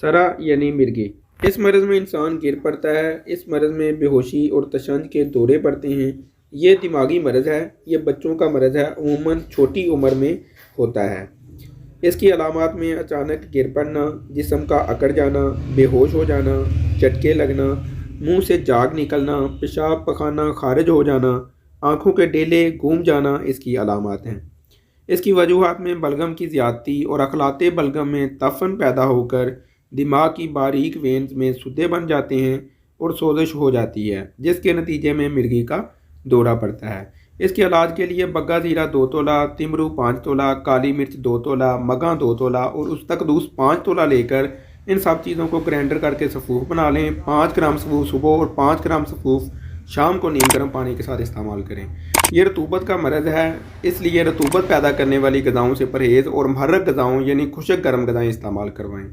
सरा यानी मिर्गी। इस मरज़ में इंसान गिर पड़ता है। इस मरज़ में बेहोशी और तशंज के दौरे पड़ते हैं। ये दिमागी मरज़ है। ये बच्चों का मरज़ है, अमूमन छोटी उम्र में होता है। इसकी अलामात में अचानक गिर पड़ना, जिस्म का अकड़ जाना, बेहोश हो जाना, झटके लगना, मुंह से झाग निकलना, पेशाब पखाना खारिज हो जाना, आँखों के डेले घूम जाना इसकी अलामात हैं। इसकी वजूहात में बलगम की ज़्यादती और अखलाते बलगम में तफ़न पैदा होकर दिमाग की बारीक वेन्स में सुद्दे बन जाते हैं और सोजिश हो जाती है, जिसके नतीजे में मिर्गी का दौरा पड़ता है। इसके इलाज के लिए बग्गा ज़ीरा 2 तोला, तिमरू 5 तोला, काली मिर्च 2 तोला, मगा 2 तोला और उस्तकदूस 5 तोला लेकर इन सब चीज़ों को ग्राइंडर करके सफ़ूफ बना लें। 5 ग्राम सफ़ूफ सुबह और 5 ग्राम सफ़ूफ शाम को नीम गर्म पानी के साथ इस्तेमाल करें। ये रतूबत का मरज़ है, इसलिए रतूबत पैदा करने वाली ग़िज़ाओं से परहेज़ और मुहर्रक ग़िज़ाओं यानी खुशक गर्म ग़िज़ाएँ इस्तेमाल करवाएँ।